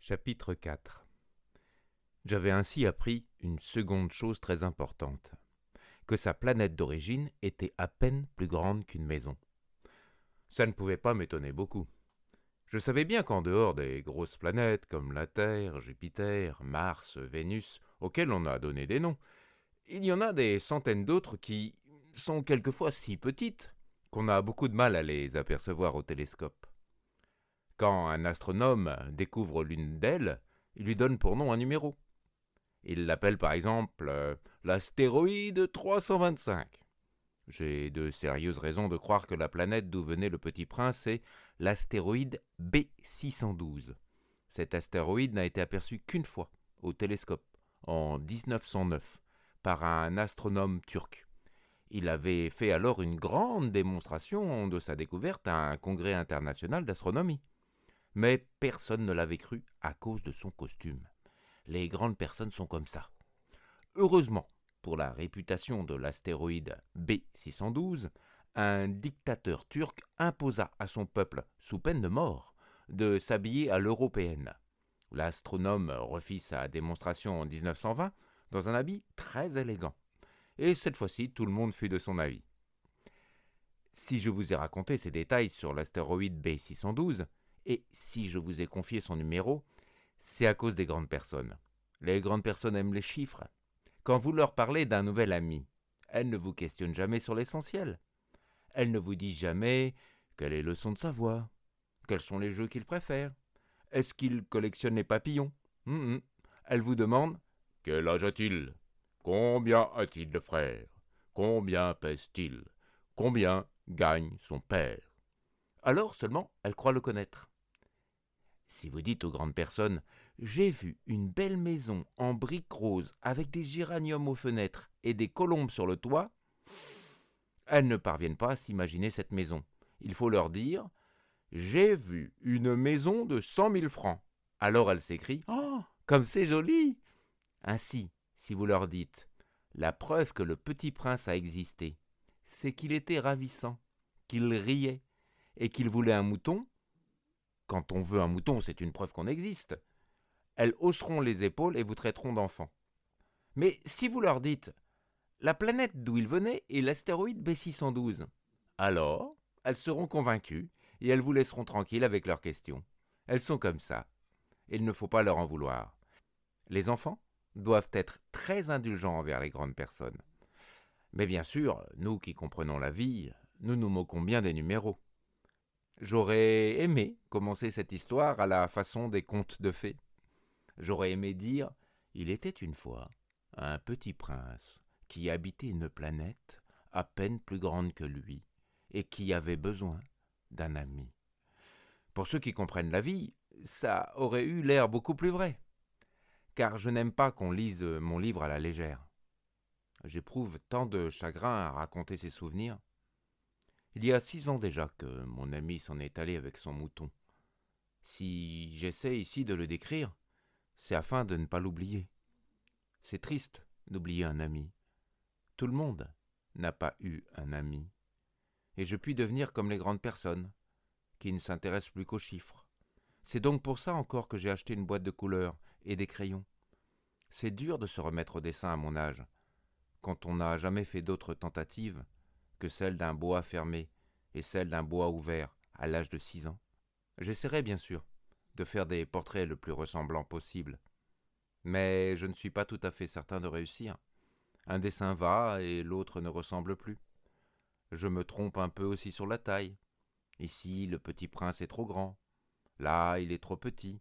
Chapitre 4. J'avais ainsi appris une seconde chose très importante, que sa planète d'origine était à peine plus grande qu'une maison. Ça ne pouvait pas m'étonner beaucoup. Je savais bien qu'en dehors des grosses planètes comme la Terre, Jupiter, Mars, Vénus, auxquelles on a donné des noms, il y en a des centaines d'autres qui sont quelquefois si petites qu'on a beaucoup de mal à les apercevoir au télescope. Quand un astronome découvre l'une d'elles, il lui donne pour nom un numéro. Il l'appelle par exemple l'astéroïde 325. J'ai de sérieuses raisons de croire que la planète d'où venait le Petit Prince est l'astéroïde B612. Cet astéroïde n'a été aperçu qu'une fois au télescope, en 1909, par un astronome turc. Il avait fait alors une grande démonstration de sa découverte à un congrès international d'astronomie. Mais personne ne l'avait cru à cause de son costume. Les grandes personnes sont comme ça. Heureusement, pour la réputation de l'astéroïde B612, un dictateur turc imposa à son peuple, sous peine de mort, de s'habiller à l'européenne. L'astronome refit sa démonstration en 1920 dans un habit très élégant. Et cette fois-ci, tout le monde fut de son avis. Si je vous ai raconté ces détails sur l'astéroïde B612, et si je vous ai confié son numéro, c'est à cause des grandes personnes. Les grandes personnes aiment les chiffres. Quand vous leur parlez d'un nouvel ami, elles ne vous questionnent jamais sur l'essentiel. Elles ne vous disent jamais quel est le son de sa voix, quels sont les jeux qu'il préfère, est-ce qu'il collectionne les papillons. Elles vous demandent quel âge a-t-il, combien a-t-il de frères, combien pèse-t-il, combien gagne son père. Alors seulement elles croient le connaître. Si vous dites aux grandes personnes « J'ai vu une belle maison en briques roses avec des géraniums aux fenêtres et des colombes sur le toit », elles ne parviennent pas à s'imaginer cette maison. Il faut leur dire « J'ai vu une maison de 100 000 francs ». Alors elles s'écrient « Oh, comme c'est joli !» Ainsi, si vous leur dites « La preuve que le petit prince a existé, c'est qu'il était ravissant, qu'il riait et qu'il voulait un mouton », quand on veut un mouton, c'est une preuve qu'on existe. Elles hausseront les épaules et vous traiteront d'enfant. Mais si vous leur dites « La planète d'où il venait est l'astéroïde B612 », alors elles seront convaincues et elles vous laisseront tranquille avec leurs questions. Elles sont comme ça. Il ne faut pas leur en vouloir. Les enfants doivent être très indulgents envers les grandes personnes. Mais bien sûr, nous qui comprenons la vie, nous nous moquons bien des numéros. J'aurais aimé commencer cette histoire à la façon des contes de fées. J'aurais aimé dire « Il était une fois un petit prince qui habitait une planète à peine plus grande que lui et qui avait besoin d'un ami. » Pour ceux qui comprennent la vie, ça aurait eu l'air beaucoup plus vrai. Car je n'aime pas qu'on lise mon livre à la légère. J'éprouve tant de chagrin à raconter ces souvenirs. Il y a 6 ans déjà que mon ami s'en est allé avec son mouton. Si j'essaie ici de le décrire, c'est afin de ne pas l'oublier. C'est triste d'oublier un ami. Tout le monde n'a pas eu un ami. Et je puis devenir comme les grandes personnes, qui ne s'intéressent plus qu'aux chiffres. C'est donc pour ça encore que j'ai acheté une boîte de couleurs et des crayons. C'est dur de se remettre au dessin à mon âge, quand on n'a jamais fait d'autres tentatives que celle d'un bois fermé et celle d'un bois ouvert à l'âge de 6 ans. J'essaierai bien sûr de faire des portraits le plus ressemblants possible, mais je ne suis pas tout à fait certain de réussir. Un dessin va et l'autre ne ressemble plus. Je me trompe un peu aussi sur la taille. Ici, le petit prince est trop grand. Là, il est trop petit.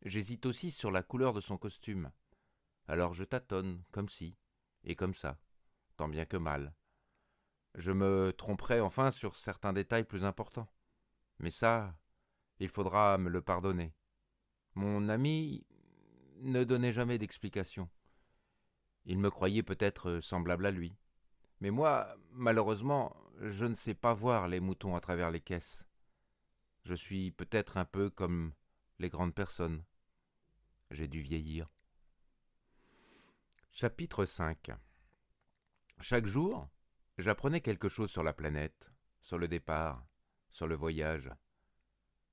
J'hésite aussi sur la couleur de son costume. Alors je tâtonne, comme ci et comme ça, tant bien que mal. Je me tromperai enfin sur certains détails plus importants. Mais ça, il faudra me le pardonner. Mon ami ne donnait jamais d'explication. Il me croyait peut-être semblable à lui. Mais moi, malheureusement, je ne sais pas voir les moutons à travers les caisses. Je suis peut-être un peu comme les grandes personnes. J'ai dû vieillir. Chapitre 5. Chaque jour, j'apprenais quelque chose sur la planète, sur le départ, sur le voyage.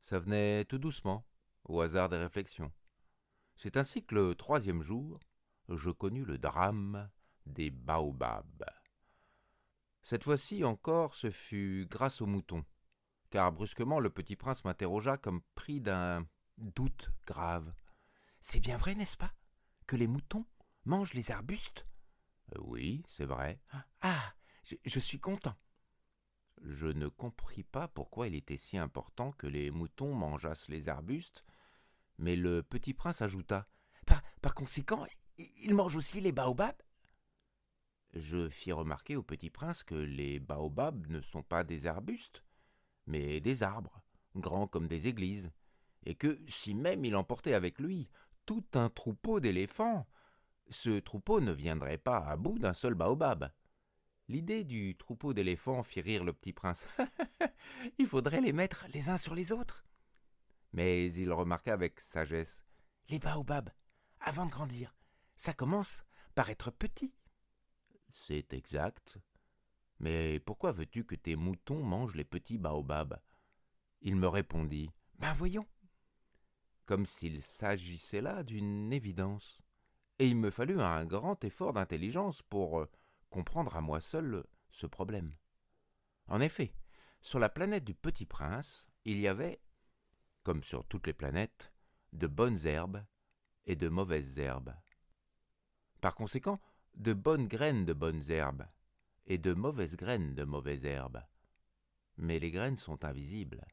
Ça venait tout doucement, au hasard des réflexions. C'est ainsi que le 3e jour, je connus le drame des baobabs. Cette fois-ci encore, ce fut grâce aux moutons, car brusquement le petit prince m'interrogea comme pris d'un doute grave. « C'est bien vrai, n'est-ce pas, que les moutons mangent les arbustes ?»« Oui, c'est vrai. »« Ah, je suis content. » Je ne compris pas pourquoi il était si important que les moutons mangeassent les arbustes, mais le petit prince ajouta « Par conséquent, ils mangent aussi les baobabs ?» Je fis remarquer au petit prince que les baobabs ne sont pas des arbustes, mais des arbres, grands comme des églises, et que si même il emportait avec lui tout un troupeau d'éléphants, ce troupeau ne viendrait pas à bout d'un seul baobab. L'idée du troupeau d'éléphants fit rire le petit prince. « Il faudrait les mettre les uns sur les autres. » Mais il remarqua avec sagesse. « Les baobabs, avant de grandir, ça commence par être petit. » « C'est exact. Mais pourquoi veux-tu que tes moutons mangent les petits baobabs ?» Il me répondit. « Ben voyons. » Comme s'il s'agissait là d'une évidence. Et il me fallut un grand effort d'intelligence pour comprendre à moi seul ce problème. En effet, sur la planète du Petit Prince, il y avait, comme sur toutes les planètes, de bonnes herbes et de mauvaises herbes. Par conséquent, de bonnes graines de bonnes herbes et de mauvaises graines de mauvaises herbes. Mais les graines sont invisibles.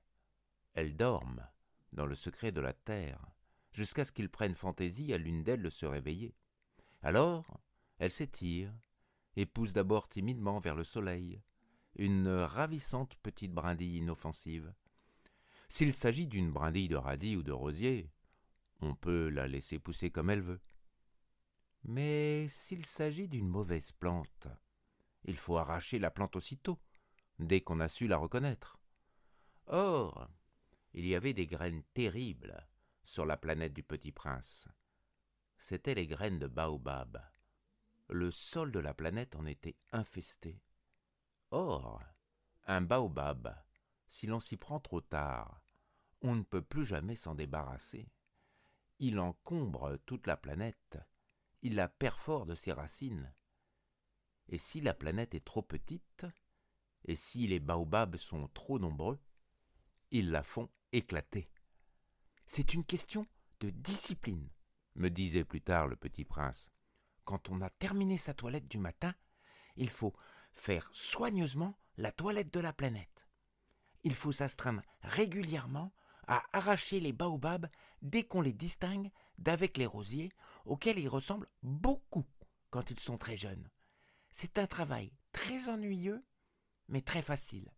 Elles dorment dans le secret de la terre, jusqu'à ce qu'il prenne fantaisie à l'une d'elles de se réveiller. Alors, elles s'étirent et poussent d'abord timidement vers le soleil, une ravissante petite brindille inoffensive. S'il s'agit d'une brindille de radis ou de rosier, on peut la laisser pousser comme elle veut. Mais s'il s'agit d'une mauvaise plante, il faut arracher la plante aussitôt, dès qu'on a su la reconnaître. Or, il y avait des graines terribles sur la planète du Petit Prince. C'étaient les graines de baobab. Le sol de la planète en était infesté. Or, un baobab, si l'on s'y prend trop tard, on ne peut plus jamais s'en débarrasser. Il encombre toute la planète, il la perfore de ses racines. Et si la planète est trop petite, et si les baobabs sont trop nombreux, ils la font éclater. C'est une question de discipline, me disait plus tard le petit prince. Quand on a terminé sa toilette du matin, il faut faire soigneusement la toilette de la planète. Il faut s'astreindre régulièrement à arracher les baobabs dès qu'on les distingue d'avec les rosiers, auxquels ils ressemblent beaucoup quand ils sont très jeunes. C'est un travail très ennuyeux, mais très facile.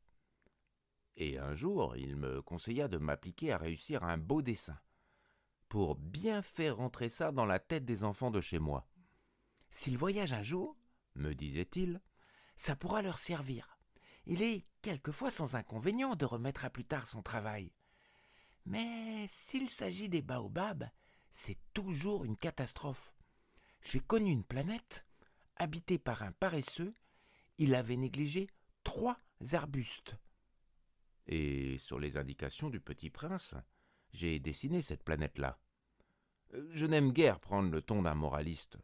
Et un jour, il me conseilla de m'appliquer à réussir un beau dessin, pour bien faire entrer ça dans la tête des enfants de chez moi. S'ils voyagent un jour, me disait-il, ça pourra leur servir. Il est quelquefois sans inconvénient de remettre à plus tard son travail. Mais s'il s'agit des baobabs, c'est toujours une catastrophe. J'ai connu une planète habitée par un paresseux. Il avait négligé 3 arbustes. Et sur les indications du petit prince, j'ai dessiné cette planète-là. Je n'aime guère prendre le ton d'un moraliste.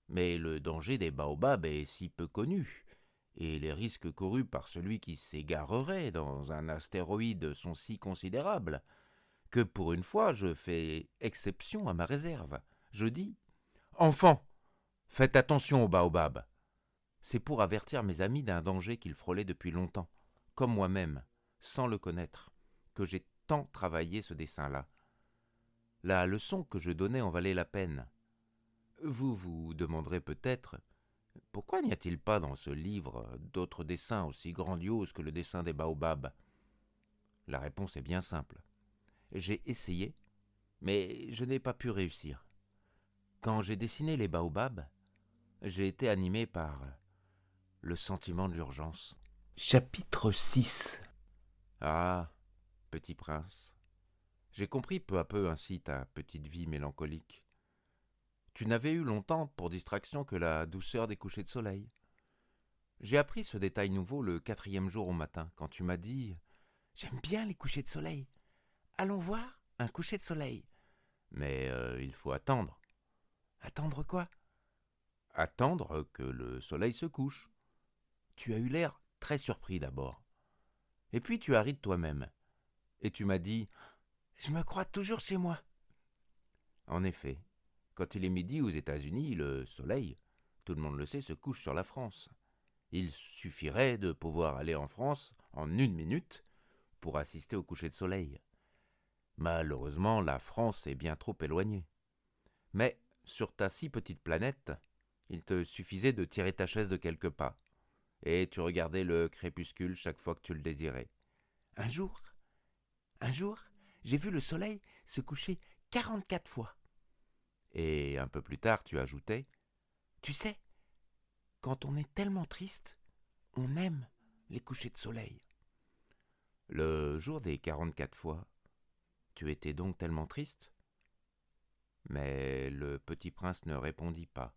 Mais le danger des baobabs est si peu connu, et les risques courus par celui qui s'égarerait dans un astéroïde sont si considérables, que pour une fois je fais exception à ma réserve. Je dis « Enfants, faites attention aux baobabs !» C'est pour avertir mes amis d'un danger qu'ils frôlaient depuis longtemps, comme moi-même, sans le connaître, que j'ai tant travaillé ce dessin-là. La leçon que je donnais en valait la peine. Vous vous demanderez peut-être pourquoi n'y a-t-il pas dans ce livre d'autres dessins aussi grandioses que le dessin des baobabs ? La réponse est bien simple. J'ai essayé, mais je n'ai pas pu réussir. Quand j'ai dessiné les baobabs, j'ai été animé par le sentiment de l'urgence. Chapitre 6. Ah, petit prince, j'ai compris peu à peu ainsi ta petite vie mélancolique. Tu n'avais eu longtemps pour distraction que la douceur des couchers de soleil. J'ai appris ce détail nouveau le 4e jour au matin, quand tu m'as dit « J'aime bien les couchers de soleil. Allons voir ?» un coucher de soleil. Mais il faut attendre. Attendre quoi? Attendre que le soleil se couche. Tu as eu l'air très surpris d'abord. Et puis tu as ri de toi-même. Et tu m'as dit, Je me crois toujours chez moi. en effet, quand il est midi aux États-Unis, le soleil, tout le monde le sait, se couche sur la France. Il suffirait de pouvoir aller en France en 1 minute pour assister au coucher de soleil. Malheureusement, la France est bien trop éloignée. Mais sur ta si petite planète, il te suffisait de tirer ta chaise de quelques pas, et tu regardais le crépuscule chaque fois que tu le désirais. Un jour, un jour, j'ai vu le soleil se coucher 44 fois. Et un peu plus tard, tu ajoutais, Tu sais, quand on est tellement triste, on aime les couchers de soleil. le jour des 44 fois, tu étais donc tellement triste? Mais le petit prince ne répondit pas.